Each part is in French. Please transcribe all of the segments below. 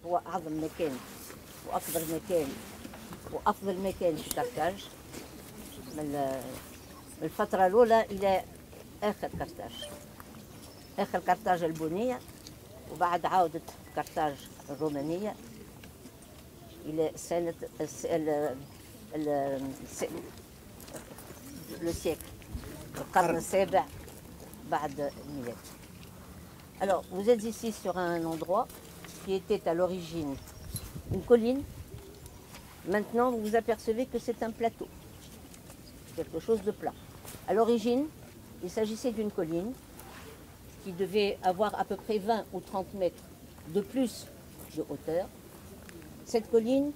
هو أعظم مكان وأكبر مكان وأفضل مكان في كرتاج من الفترة الأولى إلى آخر كرتاج. آخر كرتاج البنية وبعد عودة كرتاج الرومانية إلى سنة السيكل القرن السابع بعد الميلاد. Alors, vous êtes ici sur un endroit qui était à l'origine une colline. Maintenant, vous vous apercevez que c'est un plateau, quelque chose de plat. À l'origine, il s'agissait d'une colline qui devait avoir à peu près 20 ou 30 mètres de plus de hauteur. Cette colline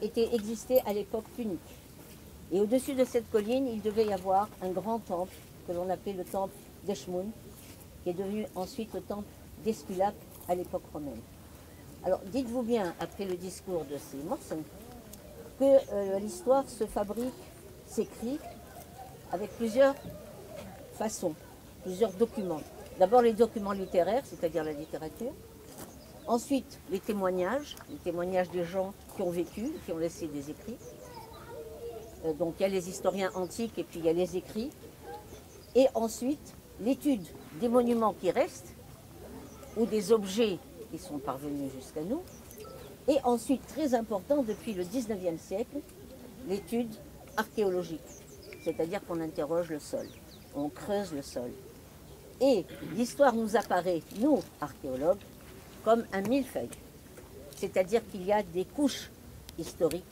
existait à l'époque punique. Et au-dessus de cette colline, il devait y avoir un grand temple que l'on appelait le temple d'Eshmoun, qui est devenu ensuite le temple d'Esculape à l'époque romaine. Alors dites-vous bien, après le discours de ces Morsen, que l'histoire se fabrique, s'écrit avec plusieurs façons, plusieurs documents. D'abord les documents littéraires, c'est-à-dire la littérature. Ensuite les témoignages des gens qui ont vécu, qui ont laissé des écrits. Donc il y a les historiens antiques et puis il y a les écrits. Et ensuite l'étude des monuments qui restent ou des objets qui sont parvenus jusqu'à nous. Et ensuite, très important, depuis le 19e siècle, l'étude archéologique. C'est-à-dire qu'on interroge le sol, on creuse le sol. Et l'histoire nous apparaît, nous, archéologues, comme un millefeuille. C'est-à-dire qu'il y a des couches historiques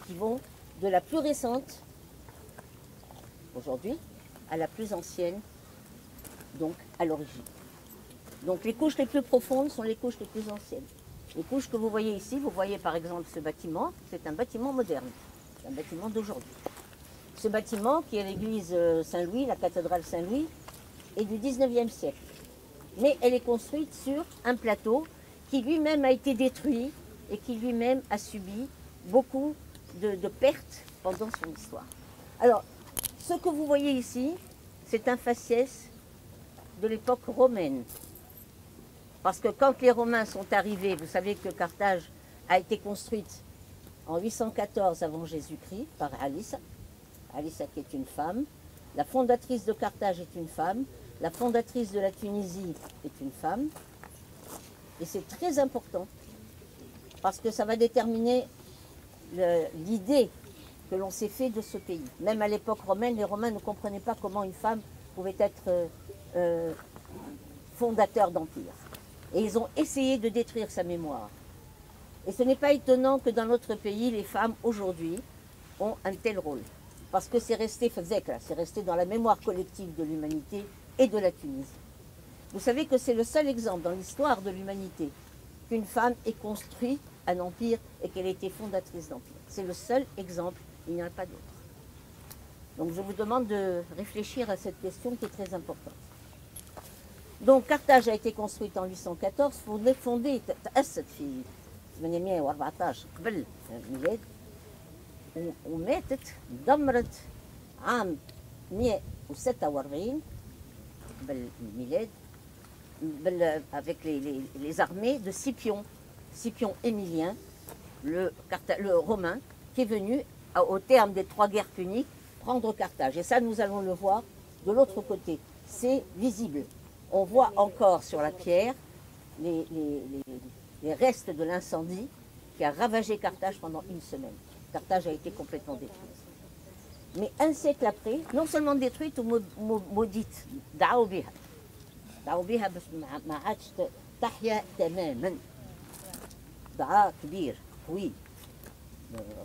qui vont de la plus récente, aujourd'hui, à la plus ancienne, donc à l'origine. Donc les couches les plus profondes sont les couches les plus anciennes. Les couches que vous voyez ici, vous voyez par exemple ce bâtiment, c'est un bâtiment moderne, c'est un bâtiment d'aujourd'hui. Ce bâtiment qui est l'église Saint-Louis, la cathédrale Saint-Louis, est du 19e siècle. Mais elle est construite sur un plateau qui lui-même a été détruit et qui lui-même a subi beaucoup de pertes pendant son histoire. Alors, ce que vous voyez ici, c'est un faciès de l'époque romaine. Parce que quand les Romains sont arrivés, vous savez que Carthage a été construite en 814 avant Jésus-Christ par Alissa. Alissa qui est une femme. La fondatrice de Carthage est une femme. La fondatrice de la Tunisie est une femme. Et c'est très important parce que ça va déterminer l'idée que l'on s'est fait de ce pays. Même à l'époque romaine, les Romains ne comprenaient pas comment une femme pouvait être fondateur d'empire. Et ils ont essayé de détruire sa mémoire. Et ce n'est pas étonnant que dans notre pays, les femmes aujourd'hui ont un tel rôle. Parce que c'est resté c'est resté dans la mémoire collective de l'humanité et de la Tunisie. Vous savez que c'est le seul exemple dans l'histoire de l'humanité qu'une femme ait construit un empire et qu'elle ait été fondatrice d'empire. C'est le seul exemple, il n'y en a pas d'autre. Donc je vous demande de réfléchir à cette question qui est très importante. Donc Carthage a été construite en 814, fondée تأسست في 814 قبل الميلاد وماتت دمرت عام 146 قبل الميلاد avec les armées de Scipion Émilien, le Romain, qui est venu au terme des 3 guerres puniques prendre Carthage. Et ça, nous allons le voir de l'autre côté. C'est visible. On voit encore sur la pierre les restes de l'incendie qui a ravagé Carthage pendant une semaine. Carthage a été complètement détruite. Mais un siècle après, non seulement détruite ou maudite, دعوا بها بس ما عادش تحيا تماما. دعاء كبير قوي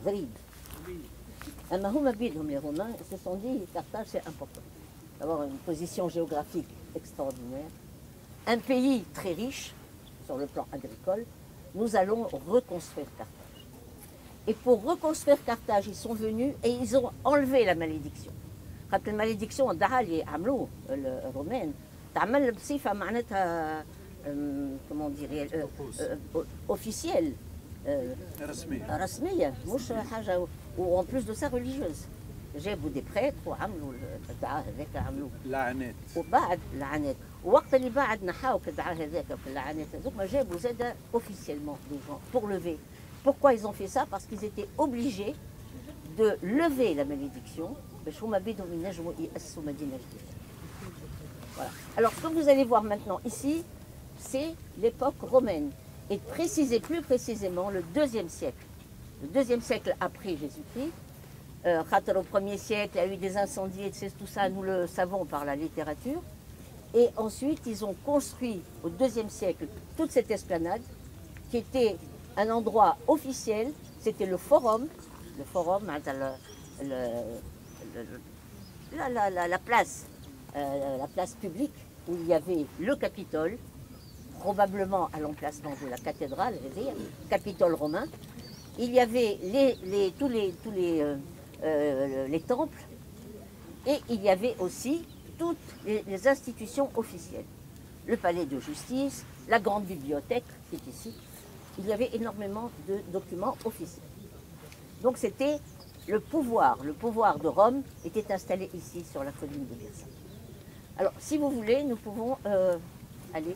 غريب. أما هما بيدهم les Romains se sont dit Carthage c'est important. D'avoir une position géographique extraordinaire, un pays très riche sur le plan agricole, nous allons reconstruire Carthage. Et pour reconstruire Carthage, ils sont venus et ils ont enlevé la malédiction. Quand la malédiction اللي عملوه الرومان تعمل بصفة معناتها comment dire officielle رسمية مش حاجة ou en plus de ça religieuse. جابوا دي بريتر وعملوا الدعاء هذاك عملوه لعنات. وبعد لعنات ووقت اللي بعد نحاو الدعاء هذاك في اللعنات هذوك ما جابوا زاد officiellement des gens pour lever. Pourquoi ils ont fait ça? Parce qu'ils étaient obligés de lever la malédiction. باش هما بدهم ينجموا يأسسوا مدينة جديدة. Voilà. Alors ce que vous allez voir maintenant ici, c'est l'époque romaine et plus précisément le deuxième siècle. Le deuxième siècle après Jésus-Christ. Au 1er siècle, il y a eu des incendies, et tout ça, nous le savons par la littérature. Et ensuite, ils ont construit au 2e siècle toute cette esplanade qui était un endroit officiel. C'était le forum, la place publique où il y avait le Capitole, probablement à l'emplacement de la cathédrale, Capitole romain. Il y avait tous les temples et il y avait aussi toutes les institutions officielles. Le palais de justice, la grande bibliothèque qui est ici. Il y avait énormément de documents officiels. Donc c'était le pouvoir de Rome était installé ici sur la colline de Birsa. Alors si vous voulez, nous pouvons aller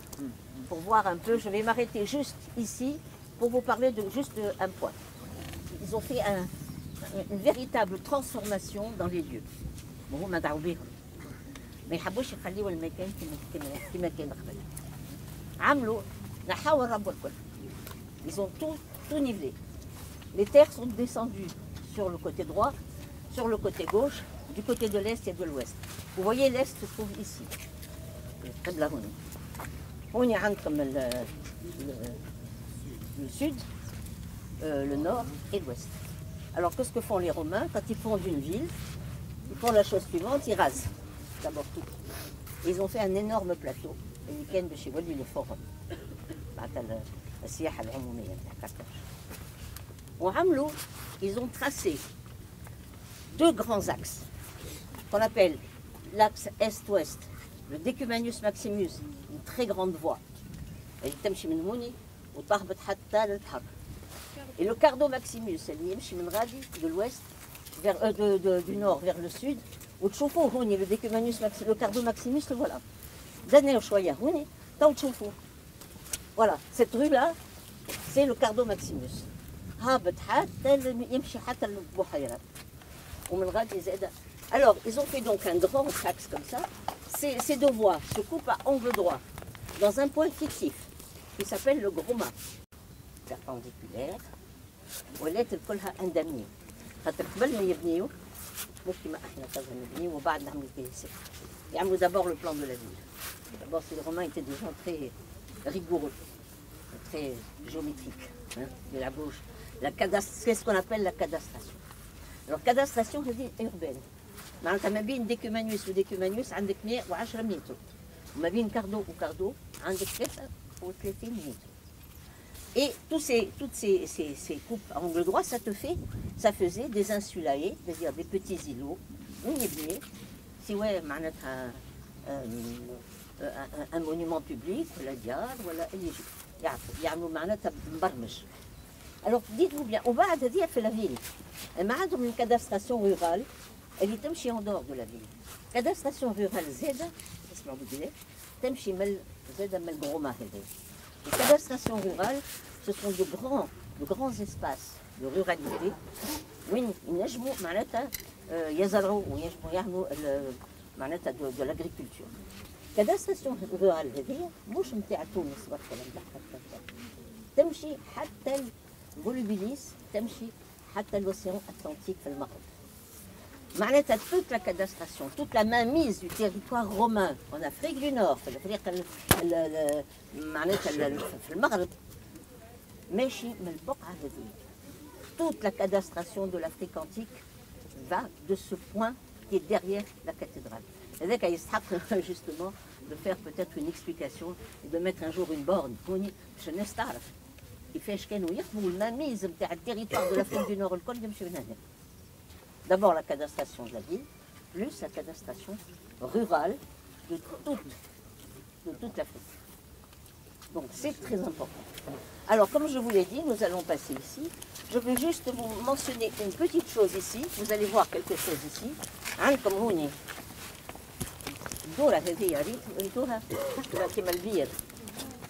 pour voir un peu. Je vais m'arrêter juste ici pour vous parler de juste un point. Ils ont fait une véritable transformation dans les lieux. وهما دعوا بيهم ما يحبوش يخليوا المكان كما كان قبل. عملوا نحاوا الرب الكل. Ils ont tout nivelé. Les terres sont descendues sur le côté droit, sur le côté gauche, du côté de l'est et de l'ouest. Vous voyez, l'est se trouve ici. هوني عندكم le sud, le nord et l'ouest. Alors qu'est-ce que font les Romains quand ils fondent une ville? Ils font la chose suivante, ils rasent d'abord tout. Ils ont fait un énorme plateau, اللي كان باش يولي le forum. بعد السياحة العمومية نتاع كرطاج. وعملوا, ils ont tracé 2 grands axes qu'on appelle l'axe est-ouest, le Decumanus Maximus, une très grande voie. Elle تمشي من هوني وتهبط حتى للبحر. Et le Cardo Maximus, اللي يمشي من غادي de l'ouest du nord vers le sud. وتشوفوا هوني le Decumanus Maximus, le Cardo Maximus, le voilà. دناو شوية هوني تو تشوفوا. Voilà, cette rue-là, c'est le Cardo Maximus. هابط حتى يمشي حتى للبحيرة. ومن غادي زاد. Alors, ils ont fait donc un grand axe comme ça. Ces 2 voies se coupent à angle droit dans un point fictif qui s'appelle le gros mât. Perpendiculaire. ولات كلها اندميه. خاطر قبل ما يبنيو مش كيما احنا كذا نبنيو وبعد نعملوا كيسات. يعملوا d'abord le plan de la ville. D'abord, les Romains étaient des gens très rigoureux, très géométriques, hein, de la bouche. C'est ce qu'on appelle la cadastration. Alors, cadastration, je dis urbaine. معناتها ما بين ديكومانيوس وديكومانيوس عندك 110 متر. وما بين كاردو وكاردو عندك 33 متر. Et toutes ces coupes à angle droit, ça faisait des insulae, c'est-à-dire des petits îlots, où il y avait, si ouais, un monument public, la diar, voilà, il y a un Alors dites-vous bien, on va à dire fait la ville. Elle m'a donné une cadastration rurale, elle est تمشي en dehors de la ville. Cadastration rurale زادة, اسمعوا بدي تمشي من زادة من الغرومة هذي. Les cadastrations rurales, ce sont de grands espaces de ruralité وين ينجموا معناتها يزرعوا وينجموا يعملوا معناتها de l'agriculture. Cadastration rurale هذه مش نتاع تونس برك ولا نتاع حتى تمشي حتى الفولوبيليس تمشي حتى l'océan Atlantique في المغرب. معناتها toute la cadastration, toute la mainmise du territoire romain en Afrique du Nord, في الأفريقيا معناتها في المغرب ماشي من البقعة هذه. Toute la cadastration de l'Afrique antique va de ce point qui est derrière la cathédrale. هذاك يستحق justement de faire peut-être une explication et de mettre un jour une borne. باش الناس تعرف كيفاش كانوا يخدموا المميز نتاع التيريتوار de l'Afrique du Nord الكل يمشي من هنا. D'abord la cadastration de la ville, plus la cadastration rurale de toute l'Afrique. Donc c'est très important. Alors comme je vous l'ai dit, nous allons passer ici. Je veux juste vous mentionner une petite chose ici. Vous allez voir quelque chose ici. عندكم هوني الدورة هذه ريتوها كيما البير.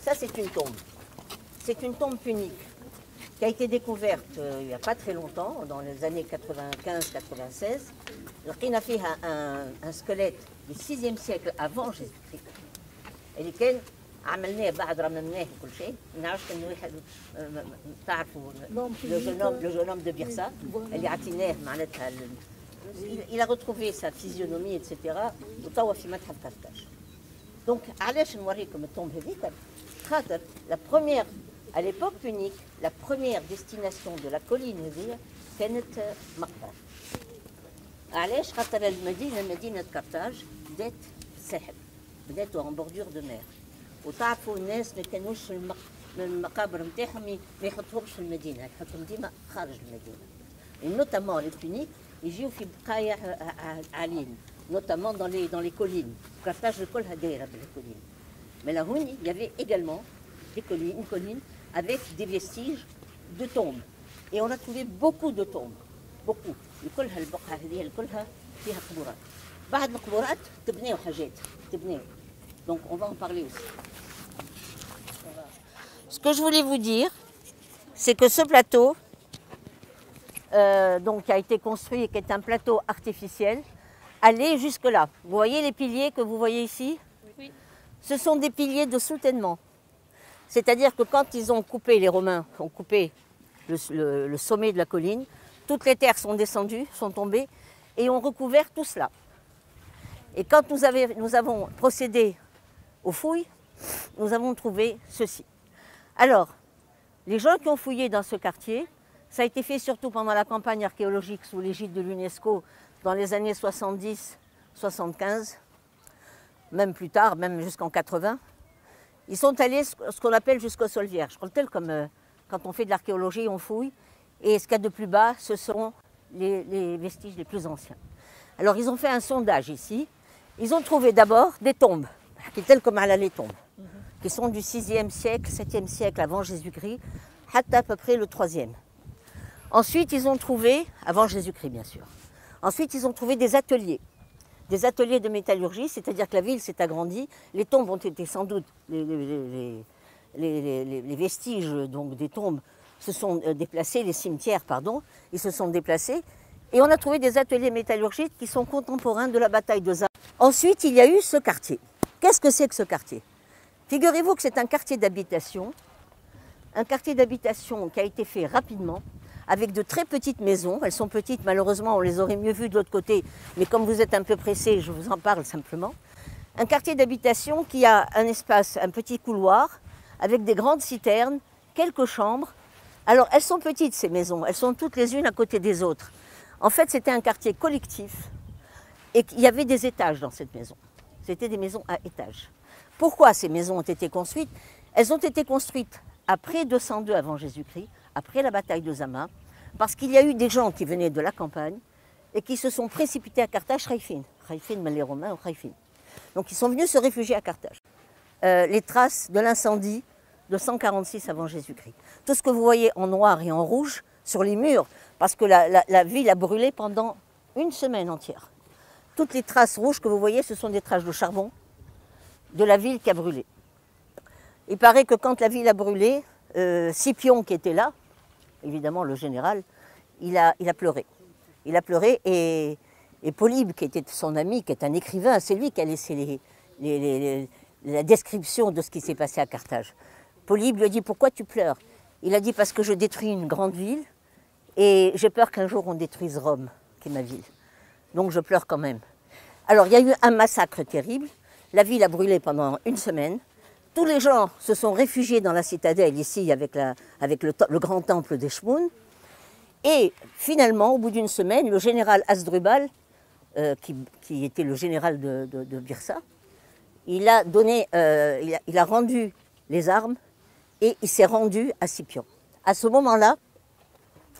Ça c'est une tombe. C'est une tombe punique qui a été découverte il n'y a pas très longtemps, dans les années 95-96. لقينا فيها un squelette du 6e siècle avant Jésus-Christ. اللي كان عملناه بعد رممناه وكل شيء. ما نعرفش انه واحد تعرفوا le jeune homme de Birsa اللي عطيناه معناتها il a retrouvé sa physionomie etc. وتوا في متحف كرتاج. Donc علاش نوريكم التومب هذيك؟ خاطر la première à l'époque punique, la première destination de la colline هذيا كانت مقبرة. علاش؟ خاطر مدينة كرتاج بدات ساحل، بدات en bordure de mer. وتعرفوا الناس ما كانوش المقابر نتاعهم ما يحطوهمش في المدينة، يحطوهم ديما خارج المدينة. نوتامون لي بونيك يجيو في بقايا عاليين، notamment dans les collines. كرتاج كلها دايرة بالكولين. Mais là, il y avait également une colline avec des vestiges de tombes. Et on a trouvé beaucoup de tombes. Beaucoup. كلها البقعة هذه كلها فيها قبورات. بعد القبورات تبنيو حاجات. تبنيو. Donc on va en parler aussi. Ce que je voulais vous dire, c'est que ce plateau, donc, qui a été construit et qui est un plateau artificiel, allait jusque-là. Vous voyez les piliers que vous voyez ici? Oui. Ce sont des piliers de soutènement. C'est-à-dire que quand ils ont coupé, les Romains ont coupé le sommet de la colline, toutes les terres sont descendues, sont tombées et ont recouvert tout cela. Et quand nous avons procédé aux fouilles, nous avons trouvé ceci. Alors, les gens qui ont fouillé dans ce quartier, ça a été fait surtout pendant la campagne archéologique sous l'égide de l'UNESCO dans les années 70-75, même plus tard, même jusqu'en 80. Ils sont allés ce qu'on appelle jusqu'au sol vierge, tel comme quand on fait de l'archéologie, on fouille, et ce qu'il y a de plus bas, ce sont les vestiges les plus anciens. Alors ils ont fait un sondage ici, ils ont trouvé d'abord des tombes, telles comme les tombes, qui sont du 6e siècle, 7e siècle avant Jésus-Christ, à peu près le 3e. Ensuite, ils ont trouvé, avant Jésus-Christ bien sûr, ensuite ils ont trouvé des ateliers de métallurgie, c'est-à-dire que la ville s'est agrandie, les tombes ont été sans doute, les vestiges donc, des tombes se sont déplacés, les cimetières, pardon, ils se sont déplacés, et on a trouvé des ateliers métallurgiques qui sont contemporains de la bataille de Zama. Ensuite, il y a eu ce quartier. Qu'est-ce que c'est que ce quartier? Figurez-vous que c'est un quartier d'habitation qui a été fait rapidement, avec de très petites maisons. Elles sont petites, malheureusement, on les aurait mieux vues de l'autre côté, mais comme vous êtes un peu pressés, je vous en parle simplement. Un quartier d'habitation qui a un espace, un petit couloir, avec des grandes citernes, quelques chambres. Alors, elles sont petites, ces maisons, elles sont toutes les unes à côté des autres. En fait, c'était un quartier collectif, et il y avait des étages dans cette maison. C'était des maisons à étages. Pourquoi ces maisons ont été construites? Elles ont été construites après 202 avant Jésus-Christ, après la bataille de Zama, parce qu'il y a eu des gens qui venaient de la campagne et qui se sont précipités à Carthage, Khaïfin, les Romains, Khaïfin. Donc ils sont venus se réfugier à Carthage. Les traces de l'incendie de 146 avant Jésus-Christ. Tout ce que vous voyez en noir et en rouge sur les murs, parce que la ville a brûlé pendant une semaine entière. Toutes les traces rouges que vous voyez, ce sont des traces de charbon de la ville qui a brûlé. Il paraît que quand la ville a brûlé, Scipion qui était là, évidemment le général, il a pleuré. Il a pleuré et Polybe, qui était son ami, qui est un écrivain, c'est lui qui a laissé la description de ce qui s'est passé à Carthage. Polybe lui a dit « Pourquoi tu pleures ?» Il a dit « Parce que je détruis une grande ville et j'ai peur qu'un jour on détruise Rome, qui est ma ville. Donc je pleure quand même. » Alors il y a eu un massacre terrible, la ville a brûlé pendant une semaine. Tous les gens se sont réfugiés dans la citadelle, ici, avec le grand temple d'Eshmoun. Et finalement, au bout d'une semaine, le général Hasdrubal, qui était le général de Birsa, il a rendu les armes et il s'est rendu à Scipion. À ce moment-là,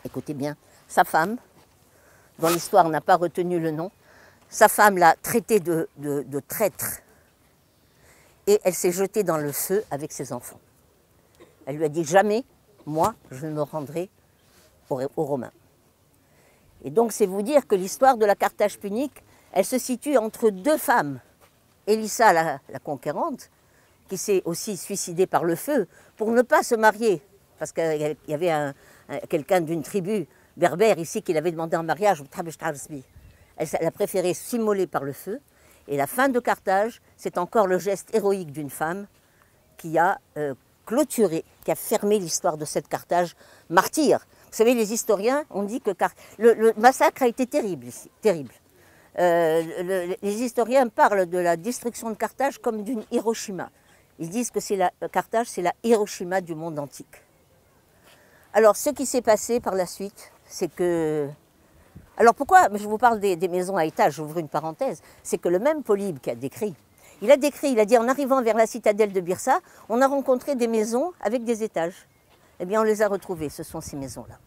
écoutez bien, sa femme, dont l'histoire n'a pas retenu le nom, sa femme l'a traité de traître. Et elle s'est jetée dans le feu avec ses enfants. Elle lui a dit jamais, moi, je ne me rendrai aux Romains. Et donc, c'est vous dire que l'histoire de la Carthage punique, elle se situe entre deux femmes. Élissa, la conquérante, qui s'est aussi suicidée par le feu pour ne pas se marier, parce qu'il y avait quelqu'un d'une tribu berbère ici qui l'avait demandé en mariage. Elle a préféré s'immoler par le feu. Et la fin de Carthage, c'est encore le geste héroïque d'une femme qui a clôturé, qui a fermé l'histoire de cette Carthage martyre. Vous savez, les historiens ont dit que le massacre a été terrible ici, terrible. Les historiens parlent de la destruction de Carthage comme d'une Hiroshima. Ils disent que Carthage, c'est la Hiroshima du monde antique. Alors, ce qui s'est passé par la suite, c'est que... Alors pourquoi je vous parle des maisons à étages, j'ouvre une parenthèse, c'est que le même Polybe qui a décrit, il a dit en arrivant vers la citadelle de Byrsa, on a rencontré des maisons avec des étages. Eh bien, on les a retrouvées, ce sont ces maisons-là.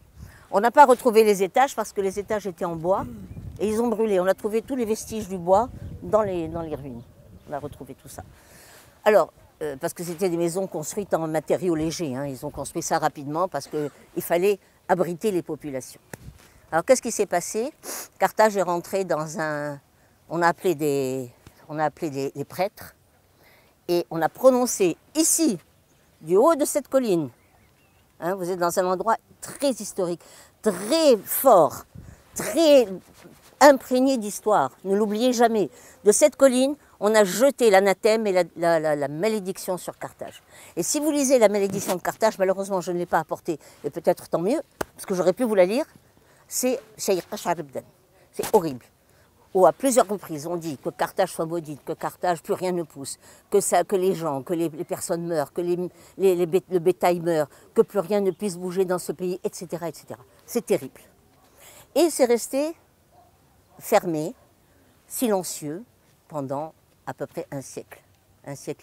On n'a pas retrouvé les étages parce que les étages étaient en bois et ils ont brûlé. On a trouvé tous les vestiges du bois dans les ruines. On a retrouvé tout ça. Alors, parce que c'était des maisons construites en matériaux légers, hein, ils ont construit ça rapidement parce qu'il fallait abriter les populations. Alors, qu'est-ce qui s'est passé? Carthage est rentré dans un... On a appelé des prêtres et on a prononcé ici, du haut de cette colline, hein, vous êtes dans un endroit très historique, très fort, très imprégné d'histoire, ne l'oubliez jamais. De cette colline, on a jeté l'anathème et la malédiction sur Carthage. Et si vous lisez la malédiction de Carthage, malheureusement je ne l'ai pas apportée, et peut-être tant mieux, parce que j'aurais pu vous la lire, c'est horrible. Où à plusieurs reprises on dit que Carthage soit maudite, que Carthage plus rien ne pousse, que les gens, que les personnes meurent, que le bétail meurt, que plus rien ne puisse bouger dans ce pays, etc. etc. C'est terrible. Et c'est resté fermé, silencieux, pendant à peu près un siècle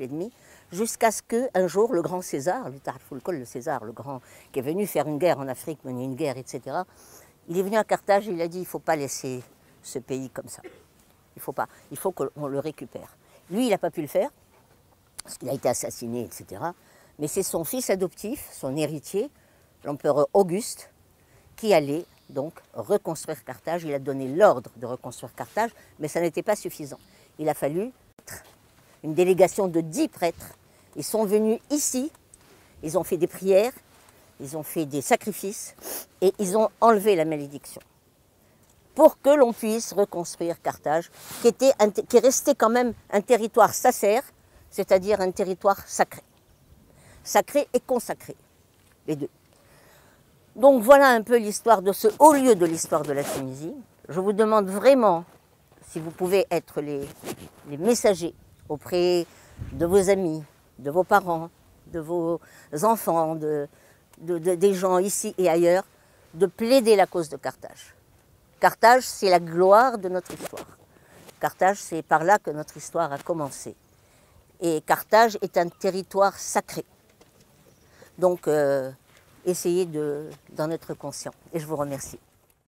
et demi, jusqu'à ce qu'un jour le grand César, le César, le grand, qui est venu faire une guerre en Afrique, mener une guerre, etc., il est venu à Carthage et il a dit il ne faut pas laisser ce pays comme ça. Il faut qu'on le récupère. Lui, il n'a pas pu le faire, parce qu'il a été assassiné, etc. Mais c'est son fils adoptif, son héritier, l'empereur Auguste, qui allait donc reconstruire Carthage. Il a donné l'ordre de reconstruire Carthage, mais ça n'était pas suffisant. Il a fallu une délégation de 10 prêtres. Ils sont venus ici, ils ont fait des prières, ils ont fait des sacrifices, et ils ont enlevé la malédiction, pour que l'on puisse reconstruire Carthage, qui est resté quand même un territoire sacère, c'est-à-dire un territoire sacré. Sacré et consacré, les deux. Donc voilà un peu l'histoire de ce haut lieu de l'histoire de la Tunisie. Je vous demande vraiment si vous pouvez être les messagers auprès de vos amis, de vos parents, de vos enfants, des gens ici et ailleurs, de plaider la cause de Carthage. Carthage, c'est la gloire de notre histoire. Carthage, c'est par là que notre histoire a commencé. Et Carthage est un territoire sacré. Donc, essayez d'en être conscient. Et je vous remercie.